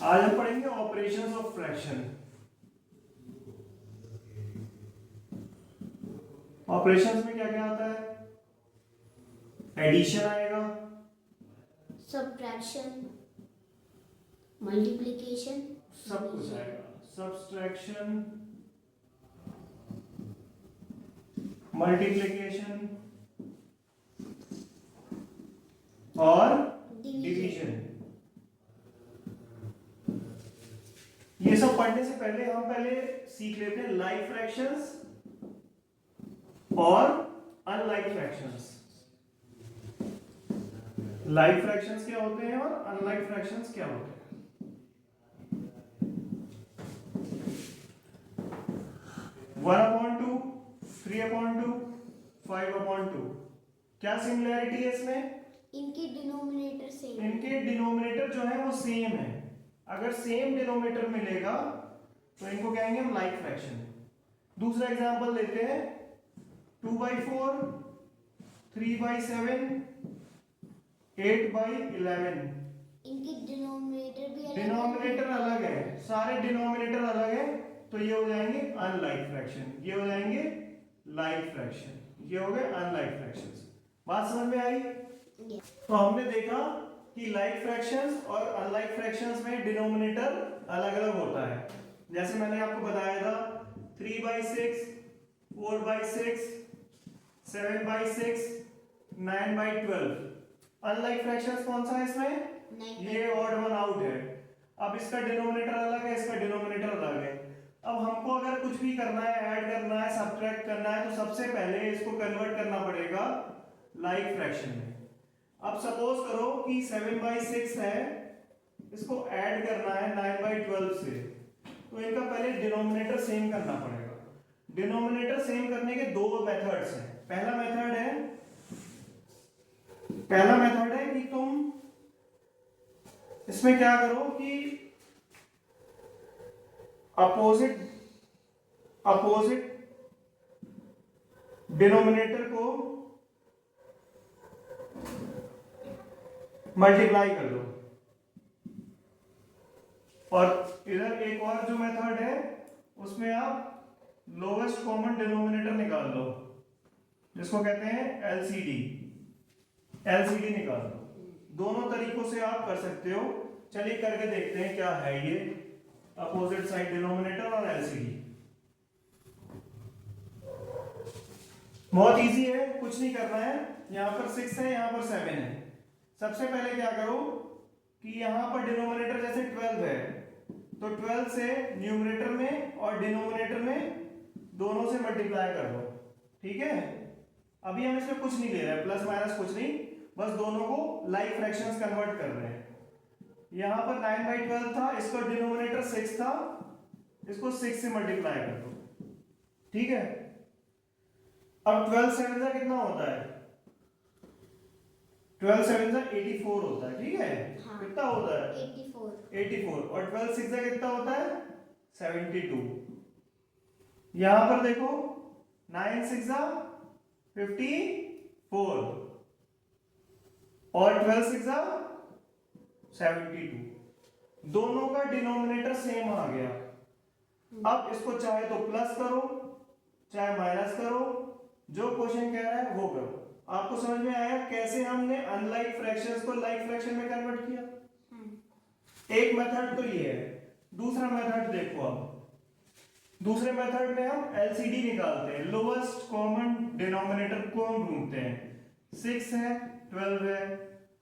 आज हम पढ़ेंगे ऑपरेशंस ऑफ फ्रैक्शन। ऑपरेशंस में क्या क्या आता है? एडिशन आएगा, सब्ट्रैक्शन, मल्टीप्लिकेशन, सब कुछ आएगा, सब्सट्रैक्शन, मल्टीप्लिकेशन और डिवीजन। ये सब पढ़ने से पहले हम सीख लेते हैं लाइक फ्रैक्शंस और अनलाइक फ्रैक्शंस। लाइक फ्रैक्शंस क्या होते हैं और अनलाइक फ्रैक्शंस क्या होते हैं? 1/2, 3/2, 5/2, क्या सिमिलैरिटी है इसमें? इनके डिनोमिनेटर सेम। इनके डिनोमिनेटर जो है वो सेम है। अगर सेम डिनोमिनेटर मिलेगा तो इनको कहेंगे हम लाइक फ्रैक्शन। दूसरा एग्जांपल लेते हैं, 2/4, 3/7, 8/11। इनके डिनोमिनेटर भी अलग डिनोमिनेटर अलग है, सारे डिनोमिनेटर अलग है, तो ये हो जाएंगे अनलाइक फ्रैक्शन, ये हो जाएंगे लाइक फ्रैक्शन, ये हो गए अनलाइक फ्रैक्शंस। बात समझ में आई? तो हमने देखा कि लाइक फ्रैक्शंस और अनलाइक फ्रैक्शंस में डिनोमिनेटर अलग अलग होता है। जैसे मैंने आपको बताया था 3/6, 4/6, 7/6, 9/12। अनलाइक फ्रैक्शंस कौन सा है इसमें? ये ऑड वन आउट है। अब इसका डिनोमिनेटर अलग है, इसका डिनोमिनेटर अलग है। अब हमको अगर कुछ भी करना है, ऐड करना है, सब्ट्रैक्ट करना है, तो सबसे पहले इसको कन्वर्ट करना पड़ेगा लाइक फ्रैक्शन में। अब सपोज करो कि 7/6 है, इसको ऐड करना है 9/12 से, तो इनका पहले डिनोमिनेटर सेम करना पड़ेगा। डिनोमिनेटर सेम करने के दो मेथड्स हैं। पहला मेथड है कि तुम इसमें क्या करो कि अपोजिट डिनोमिनेटर को मल्टीप्लाई कर दो, और इधर एक और जो मेथड है उसमें आप लोवेस्ट कॉमन डिनोमिनेटर निकाल लो, जिसको कहते हैं एलसीडी निकाल दो। दोनों तरीकों से आप कर सकते हो। चलिए करके देखते हैं क्या है ये अपोजिट साइड डिनोमिनेटर और एलसीडी। बहुत इजी है, कुछ नहीं करना है। यहां पर 6 है, यहां पर 7 है। सबसे पहले क्या करो कि यहां पर डिनोमिनेटर जैसे 12 है, तो 12 से न्यूमरेटर में और डिनोमिनेटर में दोनों से मल्टीप्लाई कर दो। ठीक है, अभी हम इसमें कुछ नहीं ले रहे हैं, प्लस माइनस कुछ नहीं, बस दोनों को लाइक फ्रैक्शंस कन्वर्ट कर रहे हैं। यहां पर 9/12 था, इसका डिनोमिनेटर 6 था, इसको 6 से मल्टीप्लाई कर दो। ठीक है, अब 12 7 का कितना होता है? 12 7 का 84 होता है। ठीक है, हाँ, कितना होता है? 84। और 12 6 का कितना होता है? 72। यहां पर देखो 9 6 का 54 और 12 6 का 72। दोनों का डिनोमिनेटर सेम आ गया। अब इसको चाहे तो प्लस करो, चाहे माइनस करो, जो क्वेश्चन कह रहा है वो करो। आपको समझ में आया कैसे हमने अनलाइक फ्रैक्शंस को लाइक फ्रैक्शन में कन्वर्ट किया? एक मेथड तो ये है। दूसरा मेथड देखो, अब दूसरे मेथड में हम एलसीडी निकालते हैं, लोवेस्ट कॉमन डिनोमिनेटर को हम ढूंढते हैं। 6 है, 12 है,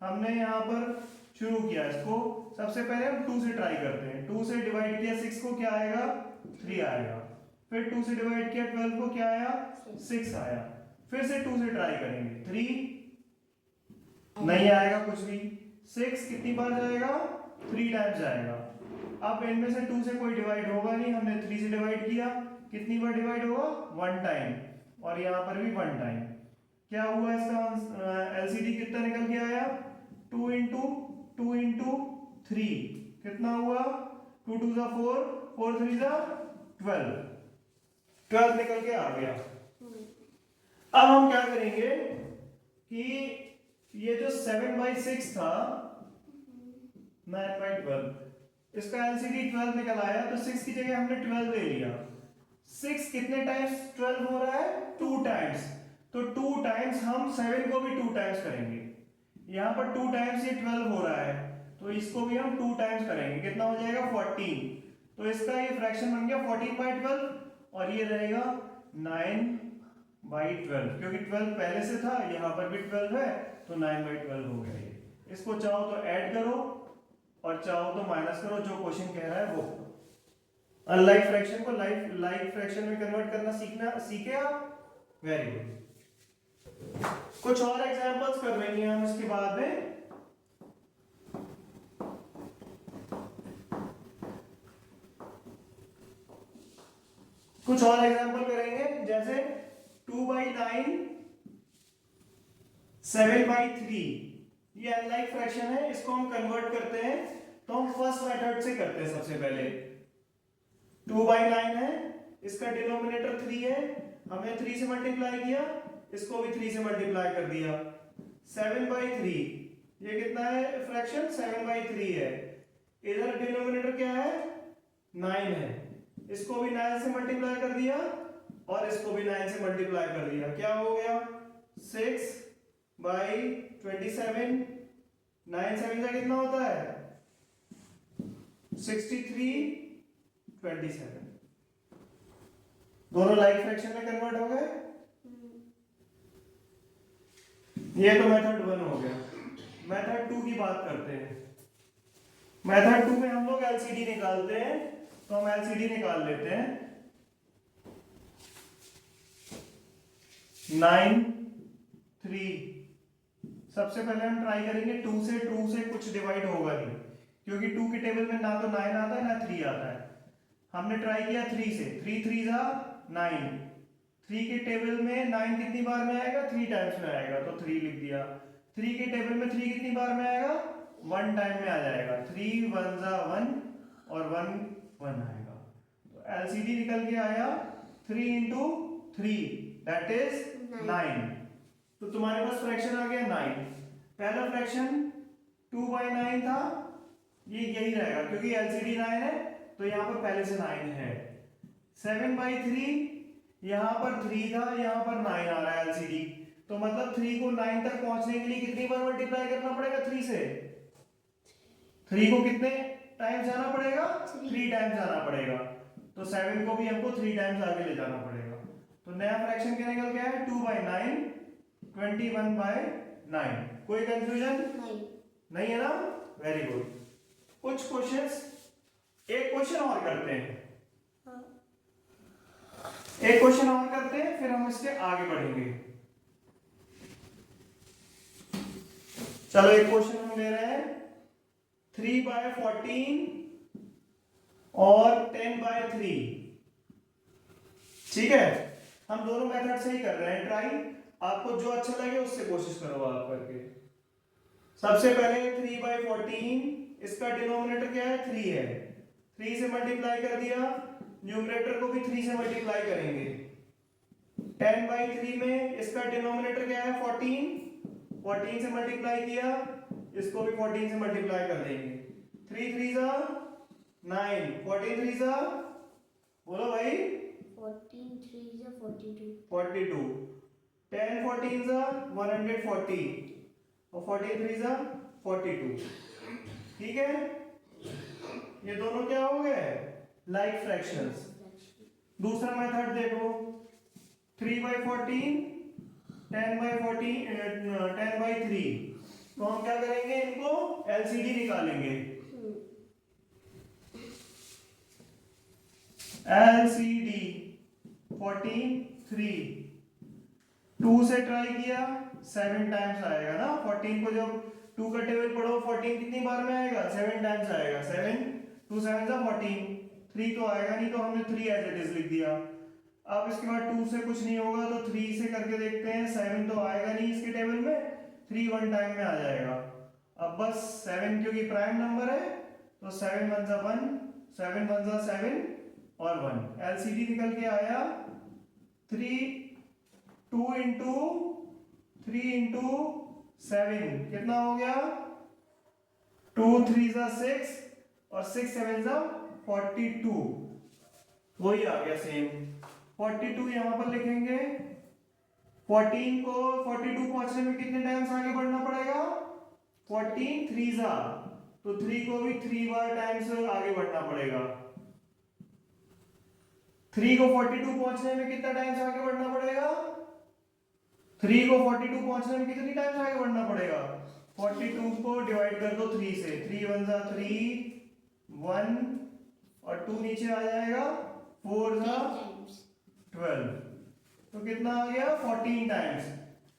हमने यहां पर शुरू किया इसको। सबसे पहले हम 2 से ट्राई करते हैं। 2 से डिवाइड किया 6 को, क्या आएगा? 3 आएगा। फिर 2 से डिवाइड किया 12 को, क्या आया? 6 आया। फिर से 2 से ट्राई करेंगे, 3 नहीं आएगा कुछ भी। 6 कितनी बार जाएगा? 3 टाइम्स जाएगा। अब इनमें से 2 से कोई डिवाइड होगा नहीं, हमने 3 से डिवाइड किया, कितनी बार डिवाइड होगा? 1 टाइम, और यहां पर भी 1 टाइम। क्या हुआ इसका एलसीडी कितना निकल के आया? 2 इंटू 2 इंटू 3 कितना हुआ? 2 2 जा 4, 4 3 जा 12 निकल के आ गया। अब हम क्या करेंगे कि ये जो 7/6 था, 9/12, इसका एलसीडी 12 निकल आया, तो 6 की जगह हमने 12 ले लिया। 6 कितने टाइम्स 12 हो रहा है? 2 टाइम्स। तो 2 टाइम्स हम 7 को भी 2 टाइम्स करेंगे। यहाँ पर 2 टाइम्स ये 12 हो रहा है, तो इसको भी हम 2 टाइम्स करेंगे। कितना हो जाएगा? 14। तो इसका ये फ्रैक्शन बन गया 14/12, और ये रहेगा 9/12, क्योंकि 12 पहले से था, यहाँ पर भी 12 है, तो 9/12 हो गया ये। इसको चाहो तो ऐड करो और चाहो तो माइनस करो, जो क्वेश्चन कह रहा है वो। अनलाइक फ्रैक्शन को लाइक फ्रैक्शन में कन्वर्ट करना सीखे आप? Very good. कुछ और एग्जांपल्स कर लेंगे हम इसके बाद में। कुछ और एग्जांपल करेंगे, जैसे 2/9 7/3। ये अनलाइक फ्रैक्शन है, इसको हम कन्वर्ट करते हैं, तो हम फर्स्ट मेथड से करते हैं। सबसे पहले 2/9 है, इसका डिनोमिनेटर 3 है, हमने 3 से मल्टीप्लाई किया, इसको भी 3 से मल्टीप्लाई कर दिया। 7/3, ये कितना है फ्रैक्शन? 7/3 है। इधर डिनोमिनेटर क्या है? 9 है, इसको भी 9 से मल्टीप्लाई कर दिया और इसको भी 9 से मल्टीप्लाई कर दिया। क्या हो गया? 6/27। 9 7 का कितना होता है? 63/27। दोनों लाइक फ्रैक्शन में कन्वर्ट हो गए। ये तो मेथड 1 हो गया। मेथड 2 की बात करते हैं। मेथड 2 में हम लोग एलसीडी निकालते हैं, तो हम एलसीडी निकाल लेते हैं। 9 3। सबसे पहले हम ट्राई करेंगे 2 से। 2 से कुछ डिवाइड होगा नहीं, क्योंकि 2 के टेबल में ना तो 9 आता है ना 3 आता है। हमने ट्राई किया 3 से। 3 3 जा 9। 3 के टेबल में 9 कितनी बार में आएगा? 3 टाइम्स में आएगा, तो 3 लिख दिया। 3 के टेबल में 3 कितनी बार में आएगा? 1 टाइम में आ जाएगा। 3 1 जा 1 और 1 1 आएगा। तो एलसीडी निकल के आया 3 into 3, दैट इज 9। तो तुम्हारे पास फ्रैक्शन आ गया 9। पहला फ्रैक्शन 2/9 था, ये यही रहेगा, क्योंकि एलसीडी 9 है, तो यहाँ पर पहले से 9 है। 7/3, यहाँ पर 3 था, यहाँ पर 9 आ रहा है एलसीडी, तो मतलब 3 को 9 तक पहुंचने के लिए कितनी बार मल्टीप्लाई करना पड़ेगा? 3 से। 3 को कितने टाइम्स जाना पड़ेगा? 3 टाइम्स जाना पड़ेगा। तो 7 को भी हमको 3 टाइम्स आगे ले जाना पड़ेगा। तो नया फ्रैक्शन क्या निकल गया है? 2/9 21/9। कोई कंफ्यूजन नहीं है ना? Very good. कुछ क्वेश्चंस, एक क्वेश्चन और करते हैं। एक क्वेश्चन और करते हैं, फिर हम इसके आगे बढ़ेंगे। चलो एक क्वेश्चन हम ले रहे हैं। 3/14 और 10/3। ठीक है, हम दोनों मेथड से ही कर रहे हैं ट्राई। आपको जो अच्छा लगे उससे कोशिश करो आप करके। सबसे पहले 3/14, इसका डिनोमिनेटर क्या है? 3 है। 3 से मल्टीप्लाई कर दिया, न्यूमरेटर को भी 3 से मल्टीप्लाई करेंगे। 10/3 में इसका डिनोमिनेटर क्या है? 14। 14 से मल्टीप्लाई किया, इसको भी 14 से मल्टीप्लाई कर देंगे। 3 3 जा 9, 14 3 जा, बोलो भाई, 14 3 जा 42। 42। 10 14 जा 140 और 14 3 जा 42। ठीक है, ये दोनों क्या हो गए? Like fractions. दूसरा मेथड देखो, 3/14 10/14 10/3। तो हम क्या करेंगे? इनको एलसीडी निकालेंगे। एलसीडी 14 3। 2 से ट्राई किया, 7 टाइम्स आएगा ना। 14 को जब 2 का टेबल पढ़ो, 14 कितनी बार में आएगा? 7 टाइम्स आएगा। 7 2 7 जा 14। 3 तो आएगा नहीं, तो हमने 3 एज इट इज लिख दिया। अब इसके बाद 2 से कुछ नहीं होगा, तो 3 से करके देखते हैं। 7 तो आएगा नहीं इसके टेबल में, 3 1 टाइम में आ जाएगा। अब बस 7 क्योंकि प्राइम नंबर है, तो 7 1 जा 1, 7 1 जा 7 और 1। एलसीडी निकल के आया 2 into 3 into 7 कितना हो गया? 2 3 जा 6 और 6 7 जा 42, वही आ गया सेम। 42 यहां पर लिखेंगे। 14 को 42 पहुंचने में कितने टाइम्स आगे बढ़ना पड़ेगा? 14 3 जा, तो 3 को भी 3 बार टाइम्स आगे बढ़ना पड़ेगा। 3 को 42 पहुंचने में कितना टाइम्स आगे बढ़ना पड़ेगा? 3 को 42 पहुंचने में कितनी टाइम्स आगे बढ़ना पड़ेगा? 42 को डिवाइड कर दो 3 से, 3 1 जा 3, 1 और 2 नीचे आ जाएगा, 4 जा 12, तो कितना आ गया? 14 टाइम्स।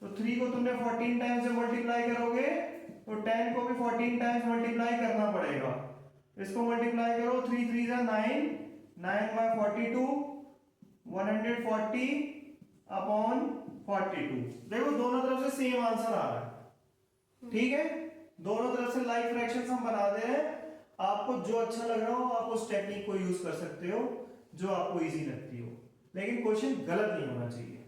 तो 3 को तुमने 14 टाइम्स से मल्टीप्लाई करोगे तो 10 को भी 14 टाइम्स मल्टीप्लाई करना पड़ेगा। इसको मल्टीप्लाई करो, 3 3 जा 9, 9 बाय 42, 140 अपॉन 42। देखो दोनों तरफ से सेम आंसर आ रहा है, ठीक है। दोनों तरफ से लाइक फ्रैक्शंस हम बना दे रहे हैं। आपको जो अच्छा लग रहा हो आप उस टेक्निक को यूज कर सकते हो जो आपको इजी लगती हो, लेकिन क्वेश्चन गलत नहीं होना चाहिए।